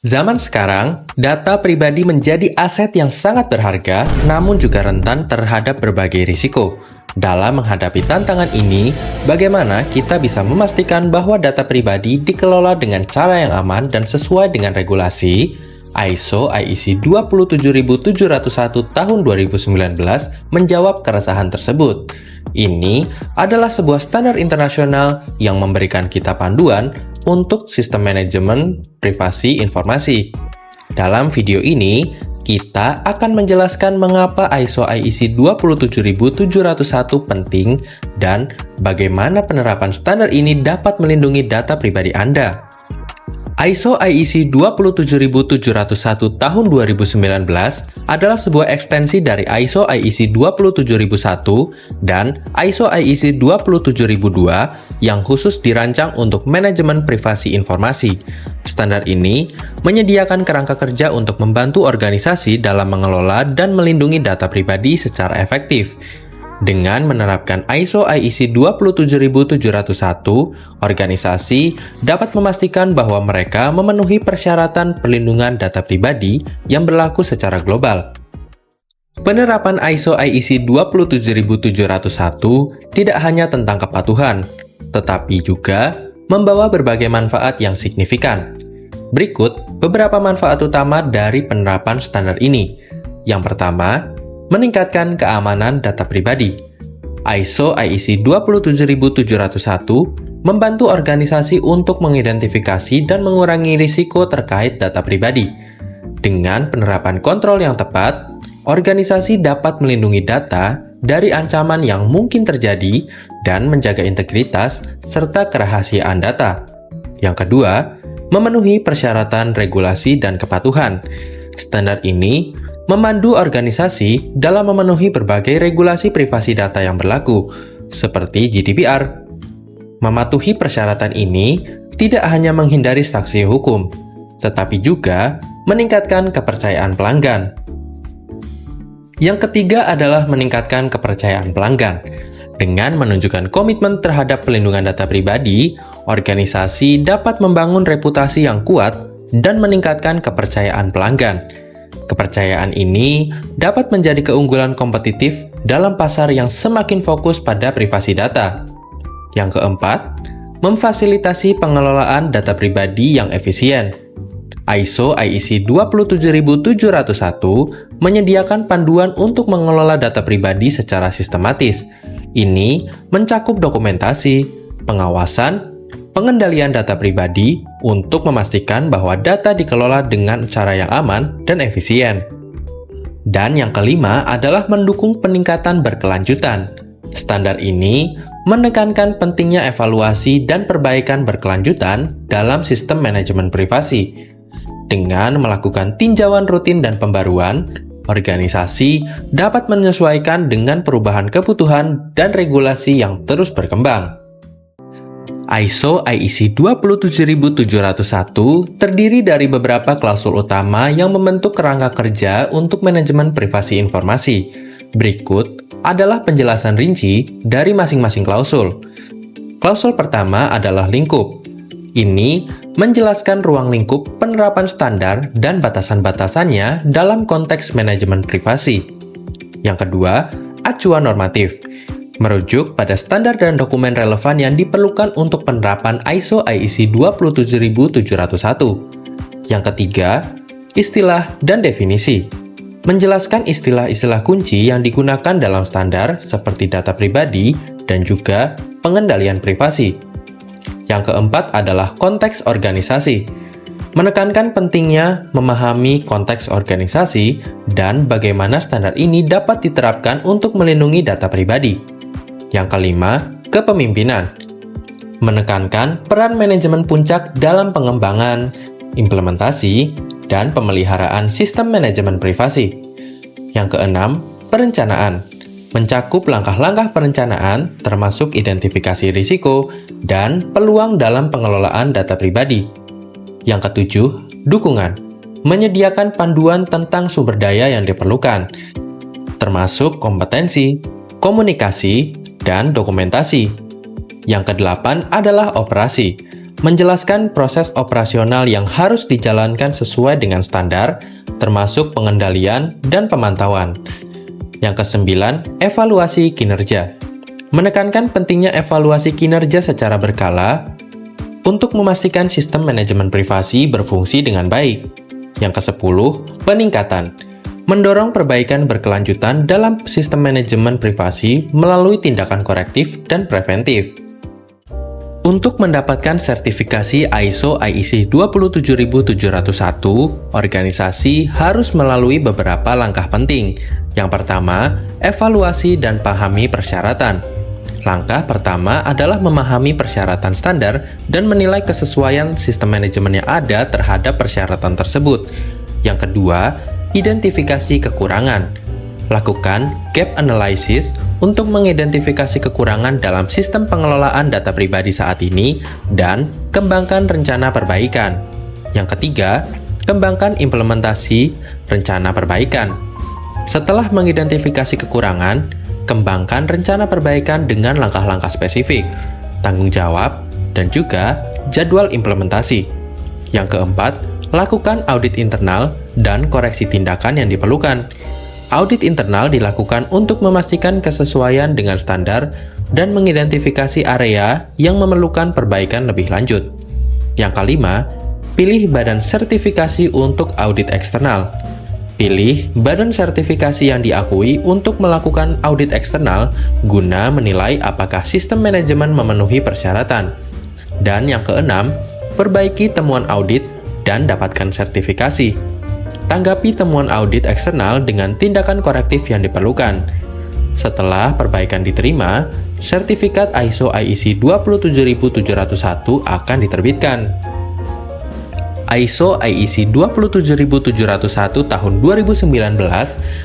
Zaman sekarang, data pribadi menjadi aset yang sangat berharga, namun juga rentan terhadap berbagai risiko. Dalam menghadapi tantangan ini, bagaimana kita bisa memastikan bahwa data pribadi dikelola dengan cara yang aman dan sesuai dengan regulasi? ISO IEC 27701 tahun 2019 menjawab keresahan tersebut. Ini adalah sebuah standar internasional yang memberikan kita panduan untuk sistem manajemen privasi informasi. Dalam video ini, kita akan menjelaskan mengapa ISO IEC 27701 penting dan bagaimana penerapan standar ini dapat melindungi data pribadi Anda. ISO IEC 27701 tahun 2019 adalah sebuah ekstensi dari ISO IEC 27001 dan ISO IEC 27002 yang khusus dirancang untuk manajemen privasi informasi. Standar ini menyediakan kerangka kerja untuk membantu organisasi dalam mengelola dan melindungi data pribadi secara efektif. Dengan menerapkan ISO IEC 27701, organisasi dapat memastikan bahwa mereka memenuhi persyaratan perlindungan data pribadi yang berlaku secara global. Penerapan ISO IEC 27701 tidak hanya tentang kepatuhan, tetapi juga membawa berbagai manfaat yang signifikan. Berikut beberapa manfaat utama dari penerapan standar ini. Yang pertama, meningkatkan keamanan data pribadi. ISO IEC 27701 membantu organisasi untuk mengidentifikasi dan mengurangi risiko terkait data pribadi. Dengan penerapan kontrol yang tepat, organisasi dapat melindungi data dari ancaman yang mungkin terjadi dan menjaga integritas serta kerahasiaan data. Yang kedua, memenuhi persyaratan regulasi dan kepatuhan. Standar ini memandu organisasi dalam memenuhi berbagai regulasi privasi data yang berlaku, seperti GDPR. Mematuhi persyaratan ini tidak hanya menghindari sanksi hukum, tetapi juga meningkatkan kepercayaan pelanggan. Yang ketiga adalah meningkatkan kepercayaan pelanggan. Dengan menunjukkan komitmen terhadap pelindungan data pribadi, organisasi dapat membangun reputasi yang kuat dan meningkatkan kepercayaan pelanggan. Kepercayaan ini dapat menjadi keunggulan kompetitif dalam pasar yang semakin fokus pada privasi data. Yang keempat, memfasilitasi pengelolaan data pribadi yang efisien. ISO IEC 27701 menyediakan panduan untuk mengelola data pribadi secara sistematis. Ini mencakup dokumentasi, pengawasan, pengendalian data pribadi untuk memastikan bahwa data dikelola dengan cara yang aman dan efisien. Dan yang kelima adalah mendukung peningkatan berkelanjutan. Standar ini menekankan pentingnya evaluasi dan perbaikan berkelanjutan dalam sistem manajemen privasi. Dengan melakukan tinjauan rutin dan pembaruan, organisasi dapat menyesuaikan dengan perubahan kebutuhan dan regulasi yang terus berkembang. ISO IEC 27701 terdiri dari beberapa klausul utama yang membentuk kerangka kerja untuk manajemen privasi informasi. Berikut adalah penjelasan rinci dari masing-masing klausul. Klausul pertama adalah lingkup. Ini menjelaskan ruang lingkup penerapan standar dan batasan-batasannya dalam konteks manajemen privasi. Yang kedua, acuan normatif. Merujuk pada standar dan dokumen relevan yang diperlukan untuk penerapan ISO IEC 27701. Yang ketiga, istilah dan definisi. Menjelaskan istilah-istilah kunci yang digunakan dalam standar seperti data pribadi dan juga pengendalian privasi. Yang keempat adalah konteks organisasi. Menekankan pentingnya memahami konteks organisasi dan bagaimana standar ini dapat diterapkan untuk melindungi data pribadi. Yang kelima, kepemimpinan. Menekankan peran manajemen puncak dalam pengembangan, implementasi, dan pemeliharaan sistem manajemen privasi. Yang keenam, perencanaan. Mencakup langkah-langkah perencanaan termasuk identifikasi risiko dan peluang dalam pengelolaan data pribadi. Yang ketujuh, dukungan. Menyediakan panduan tentang sumber daya yang diperlukan, termasuk kompetensi, komunikasi, dan dokumentasi. Yang kedelapan adalah operasi, menjelaskan proses operasional yang harus dijalankan sesuai dengan standar, termasuk pengendalian dan pemantauan. Yang kesembilan, evaluasi kinerja. Menekankan pentingnya evaluasi kinerja secara berkala untuk memastikan sistem manajemen privasi berfungsi dengan baik. Yang kesepuluh, peningkatan. Mendorong perbaikan berkelanjutan dalam sistem manajemen privasi melalui tindakan korektif dan preventif. Untuk mendapatkan sertifikasi ISO IEC 27701, organisasi harus melalui beberapa langkah penting. Yang pertama, evaluasi dan pahami persyaratan. Langkah pertama adalah memahami persyaratan standar dan menilai kesesuaian sistem manajemen yang ada terhadap persyaratan tersebut. Yang kedua, identifikasi kekurangan. Lakukan gap analysis untuk mengidentifikasi kekurangan dalam sistem pengelolaan data pribadi saat ini dan kembangkan rencana perbaikan. Yang ketiga, kembangkan implementasi rencana perbaikan. Setelah mengidentifikasi kekurangan, kembangkan rencana perbaikan dengan langkah-langkah spesifik, tanggung jawab, dan juga jadwal implementasi. Yang keempat, lakukan audit internal dan koreksi tindakan yang diperlukan. Audit internal dilakukan untuk memastikan kesesuaian dengan standar dan mengidentifikasi area yang memerlukan perbaikan lebih lanjut. Yang kelima, pilih badan sertifikasi untuk audit eksternal. Pilih badan sertifikasi yang diakui untuk melakukan audit eksternal guna menilai apakah sistem manajemen memenuhi persyaratan. Dan yang keenam, perbaiki temuan audit dan dapatkan sertifikasi. Tanggapi temuan audit eksternal dengan tindakan korektif yang diperlukan. Setelah perbaikan diterima, sertifikat ISO IEC 27701 akan diterbitkan. ISO IEC 27701 tahun 2019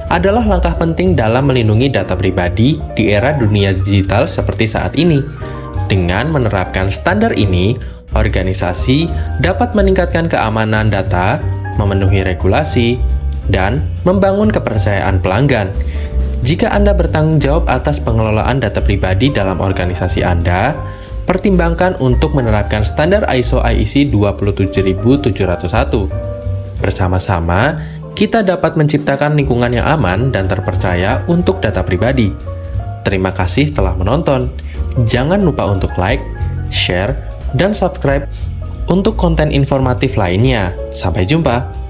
adalah langkah penting dalam melindungi data pribadi di era dunia digital seperti saat ini. Dengan menerapkan standar ini, organisasi dapat meningkatkan keamanan data, memenuhi regulasi, dan membangun kepercayaan pelanggan. Jika Anda bertanggung jawab atas pengelolaan data pribadi dalam organisasi Anda, pertimbangkan untuk menerapkan standar ISO IEC 27701. Bersama-sama, kita dapat menciptakan lingkungan yang aman dan terpercaya untuk data pribadi. Terima kasih telah menonton. Jangan lupa untuk like, share, dan subscribe untuk konten informatif lainnya. Sampai jumpa!